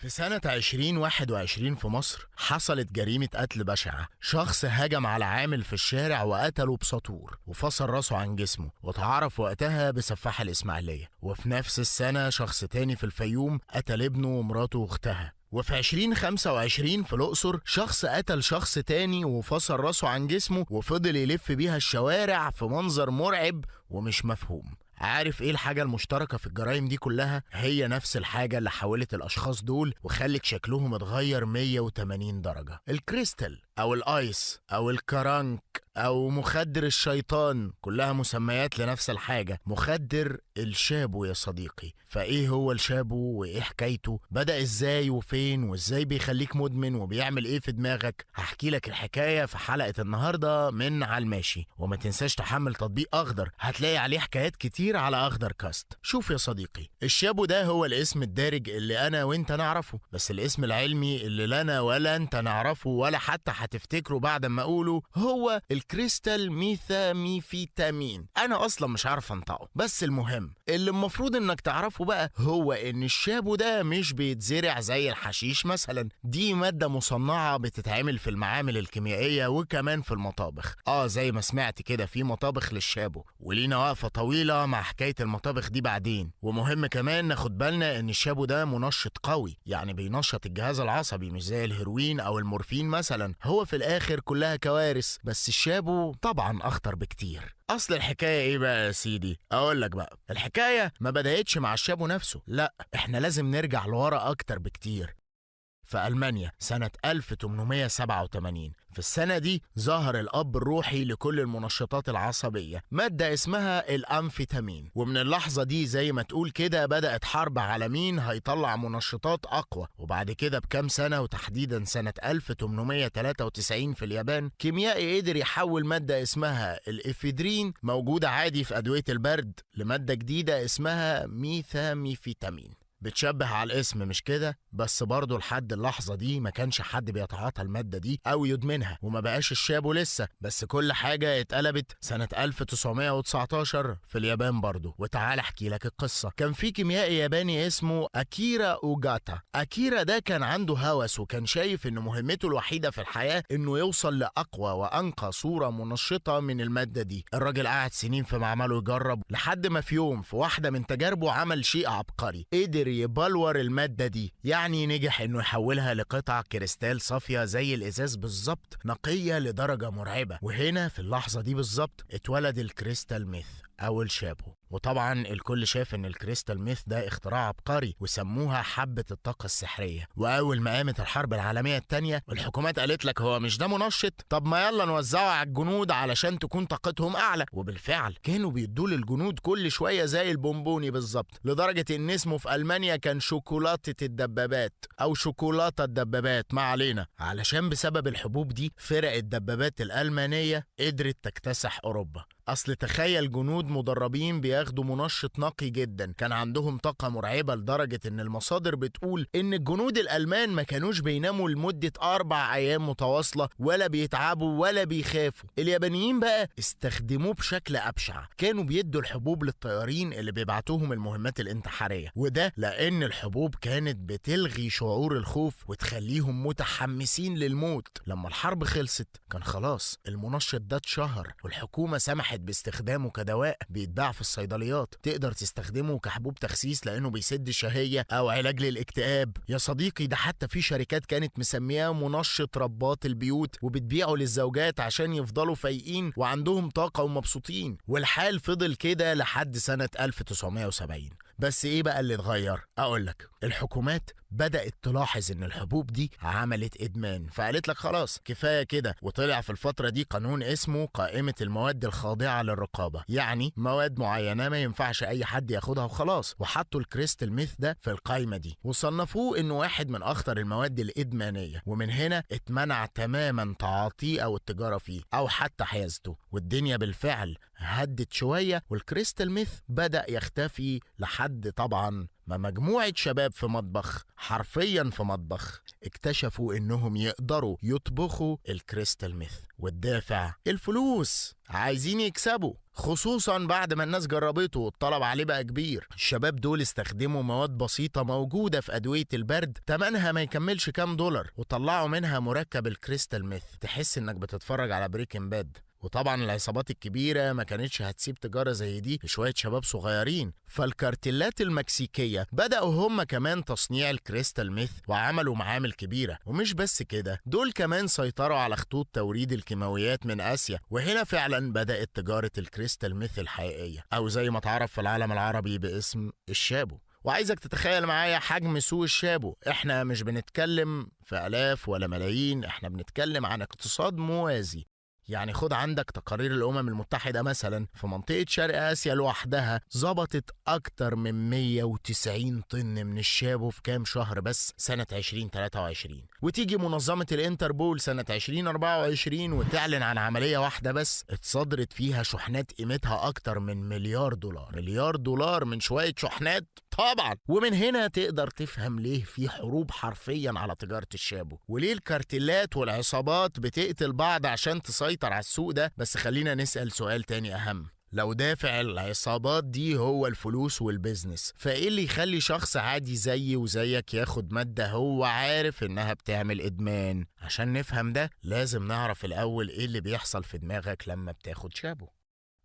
في سنة 2021 في مصر حصلت جريمة قتل بشعة. شخص هجم على عامل في الشارع وقتله بساطور وفصل راسه عن جسمه، واتعرف وقتها بسفاح الإسماعيلية. وفي نفس السنة شخص تاني في الفيوم قتل ابنه ومراته واختها. وفي 2025 في الأقصر شخص قتل شخص تاني وفصل راسه عن جسمه وفضل يلف بيها الشوارع في منظر مرعب ومش مفهوم. عارف ايه الحاجة المشتركة في الجرائم دي كلها؟ هي نفس الحاجة اللي حولت الأشخاص دول وخلت شكلهم اتغير 180 درجة. الكريستال أو الآيس أو الكرنك أو مخدر الشيطان، كلها مسميات لنفس الحاجة، مخدر الشابو يا صديقي. فإيه هو الشابو وإيه حكايته؟ بدأ إزاي وفين وإزاي بيخليك مدمن وبيعمل إيه في دماغك؟ هحكي لك الحكاية في حلقة النهاردة من على الماشي. وما تنساش تحمل تطبيق أخضر، هتلاقي عليه حكايات كتير على أخضر كاست. شوف يا صديقي، الشابو ده هو الاسم الدارج اللي أنا وإنت نعرفه، بس الاسم العلمي اللي لا أنا ولا أنت نعرفه ولا حتى هتفتكره بعد ما أقوله هو الكريستال ميثامفيتامين. انا اصلا مش عارف انطقه، بس المهم اللي المفروض انك تعرفه بقى هو ان الشابو ده مش بيتزرع زي الحشيش مثلا. دي مادة مصنعة بتتعمل في المعامل الكيميائية وكمان في المطابخ. زي ما سمعت كده في مطابخ للشابو، ولينا وقفة طويلة مع حكاية المطابخ دي بعدين. ومهم كمان ناخد بالنا ان الشابو ده منشط قوي، يعني بينشط الجهاز العصبي مش زي الهيروين او المورفين مثلا. هو في الاخر كلها كوارث، بس الشابو طبعا اخطر بكتير. اصل الحكايه ايه بقى يا سيدي؟ اقول لك بقى، الحكايه ما بدأتش مع الشابو نفسه، لا احنا لازم نرجع لورا اكتر بكتير. في ألمانيا سنة 1887. في السنة دي ظهر الأب الروحي لكل المنشطات العصبية، مادة اسمها الأمفيتامين. ومن اللحظة دي زي ما تقول كده بدأت حرب على مين هيطلع منشطات أقوى. وبعد كده بكام سنة، وتحديدا سنة 1893 في اليابان، كيميائي قدر يحول مادة اسمها الإفيدرين موجودة عادي في أدوية البرد لمادة جديدة اسمها ميثاميفيتامين. بتشبه على الاسم مش كده؟ بس برضه لحد اللحظة دي ما كانش حد بيتعاطى المادة دي أو يدمنها، وما بقاش الشابو لسه. بس كل حاجة اتقلبت سنة 1919 في اليابان برضه. وتعال احكي لك القصة. كان في كيميائي ياباني اسمه أكيرا أوجاتا. أكيرا ده كان عنده هوس، وكان شايف إن مهمته الوحيدة في الحياة إنه يوصل لأقوى وأنقى صورة منشطة من المادة دي. الراجل قعد سنين في معمله يجرب، لحد ما في يوم في واحدة من تجاربه عمل شيء عبقري، قدر يبلور المادة دي. يعني نجح انه يحولها لقطع كريستال صافية زي الازاز بالظبط، نقية لدرجة مرعبة. وهنا في اللحظة دي بالظبط اتولد الكريستال ميث او الشابو. وطبعا الكل شاف ان الكريستال ميث ده اختراع عبقري، وسموها حبة الطاقة السحرية. واول ما قامت الحرب العالمية التانية الحكومات قالت لك هو مش ده منشط؟ طب ما يلا نوزعه على الجنود علشان تكون طاقتهم اعلى. وبالفعل كانوا بيدوا للجنود كل شوية زي البونبوني بالظبط، لدرجة ان اسمه في المانيا كان شوكولاتة الدبابات او شوكولاتة الدبابات، ما علينا. علشان بسبب الحبوب دي فرق الدبابات الالمانية قدرت تكتسح اوروبا. اصل تخيل جنود مدربين بياخدوا منشط نقي جدا، كان عندهم طاقة مرعبة لدرجة ان المصادر بتقول ان الجنود الالمان ما كانوش بيناموا لمدة 4 ايام متواصلة، ولا بيتعبوا ولا بيخافوا. اليابانيين بقى استخدموه بشكل ابشع، كانوا بيدوا الحبوب للطيارين اللي بيبعتوهم المهمات الانتحارية، وده لان الحبوب كانت بتلغي شعور الخوف وتخليهم متحمسين للموت. لما الحرب خلصت كان خلاص المنشط ده اتشهر، والحكومة سمحت باستخدامه كدواء بيتباع في الصيدليات. تقدر تستخدمه كحبوب تخسيس لانه بيسد الشهية او علاج للاكتئاب. يا صديقي ده حتى في شركات كانت مسمياه منشط رباط البيوت، وبتبيعه للزوجات عشان يفضلوا فايقين وعندهم طاقة ومبسوطين. والحال فضل كده لحد سنة 1970. بس ايه بقى اللي اتغير؟ اقولك، الحكومات بدأت تلاحظ ان الحبوب دي عملت ادمان، فقالت لك خلاص كفاية كده. وطلع في الفترة دي قانون اسمه قائمة المواد الخاضعة للرقابة، يعني مواد معينة ما ينفعش اي حد ياخدها وخلاص. وحطوا الكريستال ميث ده في القائمة دي وصنفوه انه واحد من اخطر المواد الادمانية، ومن هنا اتمنع تماما تعاطيه او التجارة فيه او حتى حيازته. والدنيا بالفعل هدت شوية، والكريستال ميث بدأ يختفي لحد طبعا ما مجموعة شباب في مطبخ، حرفيا في مطبخ، اكتشفوا انهم يقدروا يطبخوا الكريستال ميث. والدافع الفلوس، عايزين يكسبوا، خصوصا بعد ما الناس جربته والطلب عليه بقى كبير. الشباب دول استخدموا مواد بسيطة موجودة في أدوية البرد تمنها ما يكملش كام دولار، وطلعوا منها مركب الكريستال ميث، تحس انك بتتفرج على بريكنج باد. وطبعا العصابات الكبيرة ما كانتش هتسيب تجارة زي دي لشوية شباب صغيرين، فالكارتيلات المكسيكية بدأوا هم كمان تصنيع الكريستال ميث وعملوا معامل كبيرة. ومش بس كده، دول كمان سيطروا على خطوط توريد الكيماويات من آسيا، وهنا فعلا بدأت تجارة الكريستال ميث الحقيقية، أو زي ما تعرف في العالم العربي باسم الشابو. وعايزك تتخيل معايا حجم سوق الشابو. احنا مش بنتكلم في آلاف ولا ملايين، احنا بنتكلم عن اقتصاد موازي. يعني خد عندك تقارير الأمم المتحدة مثلا، في منطقة شرق آسيا لوحدها ظبطت أكتر من 190 طن من الشابو في كام شهر بس سنة 2023. وتيجي منظمة الانتربول سنة 2024 وتعلن عن عملية واحدة بس اتصدرت فيها شحنات قيمتها أكتر من مليار دولار. مليار دولار من شوية شحنات طبعا. ومن هنا تقدر تفهم ليه في حروب حرفيا على تجارة الشابو، وليه الكارتيلات والعصابات بتقتل بعض عشان تسيطر على السوق ده. بس خلينا نسأل سؤال تاني أهم، لو دافع العصابات دي هو الفلوس والبزنس، فايه اللي يخلي شخص عادي زيي وزيك ياخد مادة هو عارف انها بتعمل ادمان؟ عشان نفهم ده لازم نعرف الاول ايه اللي بيحصل في دماغك لما بتاخد شابو.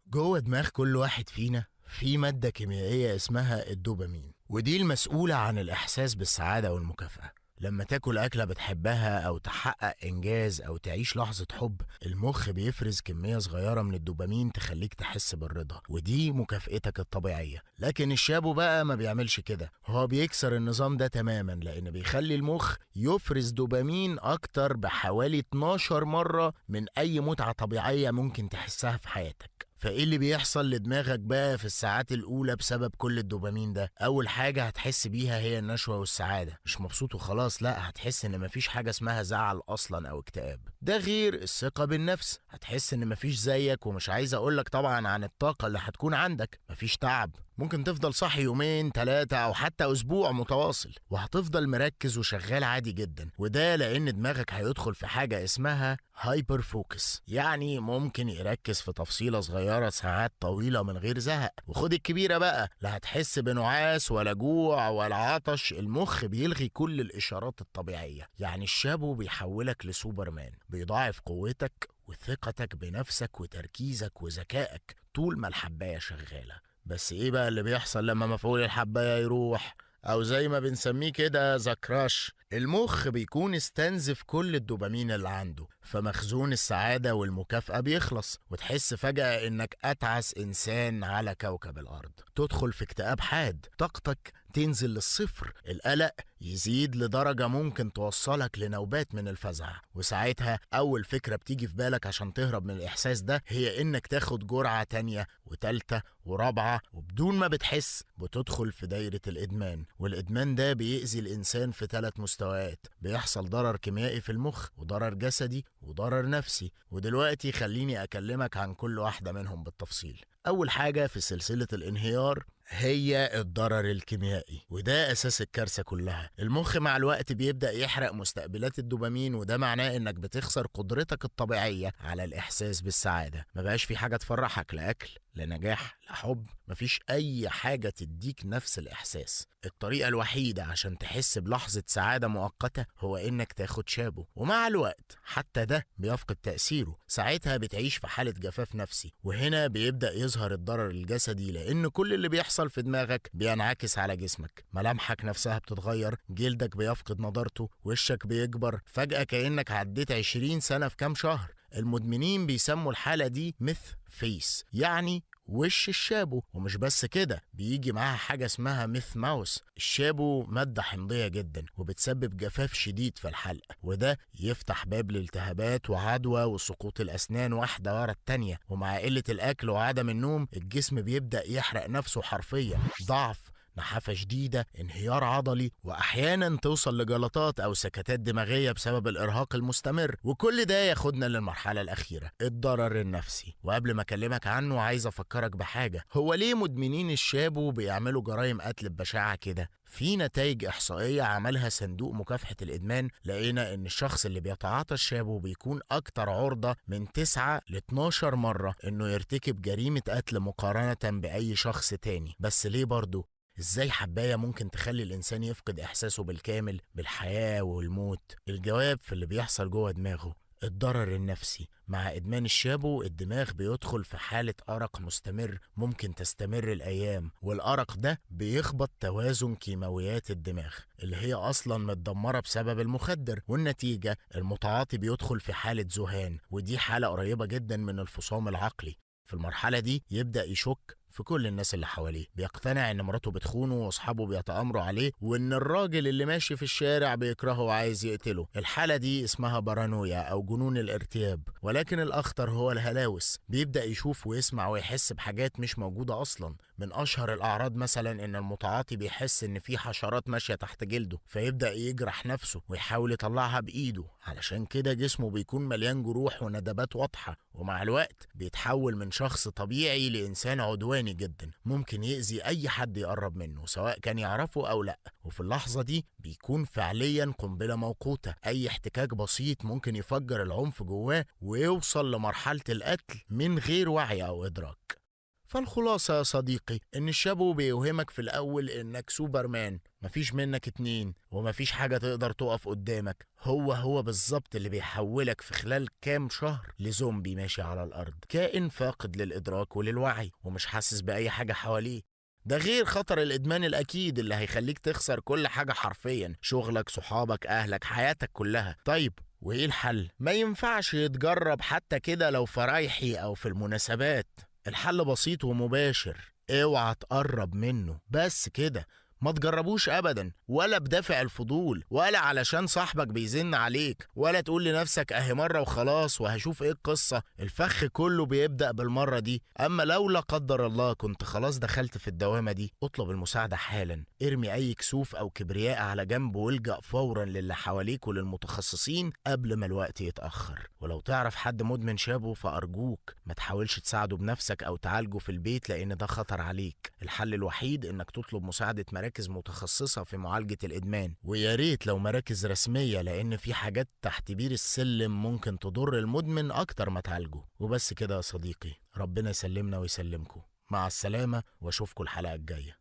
جوه دماغ كل واحد فينا في مادة كيميائية اسمها الدوبامين، ودي المسؤولة عن الإحساس بالسعادة والمكافأة. لما تاكل أكلة بتحبها أو تحقق إنجاز أو تعيش لحظة حب، المخ بيفرز كمية صغيرة من الدوبامين تخليك تحس بالرضا، ودي مكافئتك الطبيعية. لكن الشابو بقى ما بيعملش كده، هو بيكسر النظام ده تماما، لأن بيخلي المخ يفرز دوبامين أكتر بحوالي 12 مرة من أي متعة طبيعية ممكن تحسها في حياتك. فايه اللي بيحصل لدماغك بقى في الساعات الاولى بسبب كل الدوبامين ده؟ اول حاجه هتحس بيها هي النشوه والسعاده، مش مبسوط وخلاص، لا، هتحس ان مفيش حاجه اسمها زعل اصلا او اكتئاب. ده غير الثقه بالنفس، هتحس ان مفيش زيك. ومش عايز اقولك طبعا عن الطاقه اللي هتكون عندك، مفيش تعب، ممكن تفضل صاحي يومين 3 أو حتى أسبوع متواصل، وهتفضل مركز وشغال عادي جدا. وده لأن دماغك هيدخل في حاجة اسمها هايبر فوكس، يعني ممكن يركز في تفصيلة صغيرة ساعات طويلة من غير زهق. وخد الكبيرة بقى، لا هتحس بنعاس ولا جوع ولا عطش، المخ بيلغي كل الإشارات الطبيعية. يعني الشابو بيحولك لسوبرمان، بيضاعف قوتك وثقتك بنفسك وتركيزك وذكائك طول ما الحباية شغالة. بس ايه بقى اللي بيحصل لما مفعول الحباية يروح، او زي ما بنسميه كده ذا كراش؟ المخ بيكون استنزف كل الدوبامين اللي عنده، فمخزون السعادة والمكافأة بيخلص، وتحس فجأة انك اتعس انسان على كوكب الارض. تدخل في اكتئاب حاد، طاقتك تنزل للصفر، القلق يزيد لدرجة ممكن توصلك لنوبات من الفزع. وساعتها أول فكرة بتيجي في بالك عشان تهرب من الإحساس ده هي إنك تاخد جرعة تانية وتالتة ورابعة، وبدون ما بتحس بتدخل في دايرة الإدمان. والإدمان ده بيأذي الإنسان في 3 مستويات، بيحصل ضرر كيميائي في المخ، وضرر جسدي، وضرر نفسي. ودلوقتي خليني أكلمك عن كل واحدة منهم بالتفصيل. أول حاجة في سلسلة الانهيار هي الضرر الكيميائي، وده أساس الكارثة كلها. المخ مع الوقت بيبدأ يحرق مستقبلات الدوبامين، وده معناه إنك بتخسر قدرتك الطبيعية على الإحساس بالسعادة. ما بقاش في حاجة تفرحك، لا أكل، لا نجاح، لا حب، مفيش أي حاجة تديك نفس الإحساس. الطريقة الوحيدة عشان تحس بلحظة سعادة مؤقتة هو إنك تاخد شابو، ومع الوقت حتى ده بيفقد تأثيره. ساعتها بتعيش في حالة جفاف نفسي، وهنا بيبدأ يظهر الضرر الجسدي، لأن كل اللي بيحصل في دماغك بينعكس على جسمك. ملامحك نفسها بتتغير، جلدك بيفقد نضارته، وشك بيكبر فجأة كأنك عديت 20 سنة في كام شهر. المدمنين بيسموا الحالة دي ميث فيس، يعني وش الشابو. ومش بس كده، بيجي معاها حاجة اسمها ميث ماوس. الشابو مادة حمضية جدا وبتسبب جفاف شديد في الحلق، وده يفتح باب لالتهابات وعدوى وسقوط الأسنان واحدة ورا التانية. ومع قلة الأكل وعدم النوم، الجسم بيبدأ يحرق نفسه حرفيا، ضعف نحافة شديدة، انهيار عضلي، وأحيانا توصل لجلطات أو سكتات دماغية بسبب الإرهاق المستمر. وكل ده ياخدنا للمرحلة الأخيرة، الضرر النفسي. وقبل ما أكلمك عنه عايز أفكرك بحاجة، هو ليه مدمنين الشابو بيعملوا جرائم قتل ببشاعة كده؟ في نتائج إحصائية عملها صندوق مكافحة الإدمان، لقينا إن الشخص اللي بيتعاطى الشابو بيكون أكتر عرضة من 9 ل 12 مرة إنه يرتكب جريمة قتل مقارنة بأي شخص تاني. بس ليه برضه؟ إزاي حباية ممكن تخلي الإنسان يفقد إحساسه بالكامل بالحياة والموت؟ الجواب في اللي بيحصل جوه دماغه. الضرر النفسي. مع إدمان الشابو الدماغ بيدخل في حالة أرق مستمر ممكن تستمر الأيام، والأرق ده بيخبط توازن كيماويات الدماغ اللي هي أصلا متدمرة بسبب المخدر، والنتيجة المتعاطي بيدخل في حالة ذهان، ودي حالة قريبة جدا من الفصام العقلي. في المرحلة دي يبدأ يشك في كل الناس اللي حواليه، بيقتنع ان مراته بتخونه واصحابه بيتآمروا عليه، وان الراجل اللي ماشي في الشارع بيكرهه وعايز يقتله. الحالة دي اسمها بارانويا او جنون الارتياب، ولكن الاخطر هو الهلاوس. بيبدأ يشوف ويسمع ويحس بحاجات مش موجودة اصلا. من اشهر الاعراض مثلا ان المتعاطي بيحس ان في حشرات ماشية تحت جلده، فيبدأ يجرح نفسه ويحاول يطلعها بايده، علشان كده جسمه بيكون مليان جروح وندبات واضحة. ومع الوقت بيتحول من شخص طبيعي لإنسان عدواني جدا، ممكن يأذي أي حد يقرب منه سواء كان يعرفه أو لأ. وفي اللحظة دي بيكون فعليا قنبلة موقوتة، أي احتكاك بسيط ممكن يفجر العنف جواه ويوصل لمرحلة القتل من غير وعي أو إدراك. فالخلاصة يا صديقي إن الشابو بيوهمك في الأول إنك سوبرمان، مفيش منك اتنين ومفيش حاجة تقدر تقف قدامك. هو بالظبط اللي بيحولك في خلال كام شهر لزومبي ماشي على الأرض، كائن فاقد للإدراك وللوعي ومش حاسس بأي حاجة حواليه. ده غير خطر الإدمان الأكيد اللي هيخليك تخسر كل حاجة حرفيا، شغلك، صحابك، أهلك، حياتك كلها. طيب وإيه الحل؟ ما ينفعش يتجرب حتى كده لو فرايحي أو في المناسبات. الحل بسيط ومباشر، اوعى تقرب منه، بس كده. ما تجربوش ابدا، ولا بدافع الفضول، ولا علشان صاحبك بيزن عليك، ولا تقول لنفسك اهي مرة وخلاص وهشوف ايه القصة. الفخ كله بيبدأ بالمرة دي. اما لو لا قدر الله كنت خلاص دخلت في الدوامة دي، اطلب المساعدة حالا. ارمي اي كسوف او كبرياء على جنب والجأ فورا للي حواليك وللمتخصصين قبل ما الوقت يتأخر. ولو تعرف حد مدمن شابو فأرجوك ما تحاولش تساعده بنفسك او تعالجه في البيت، لان ده خطر عليك. الحل الوحيد انك تطلب مساعدة مراكز متخصصة في معالجة الإدمان، ويا ريت لو مراكز رسمية، لأن في حاجات تحت بير السلم ممكن تضر المدمن أكتر ما تعالجه. وبس كده يا صديقي، ربنا يسلمنا ويسلمكم. مع السلامة واشوفكم الحلقة الجاية.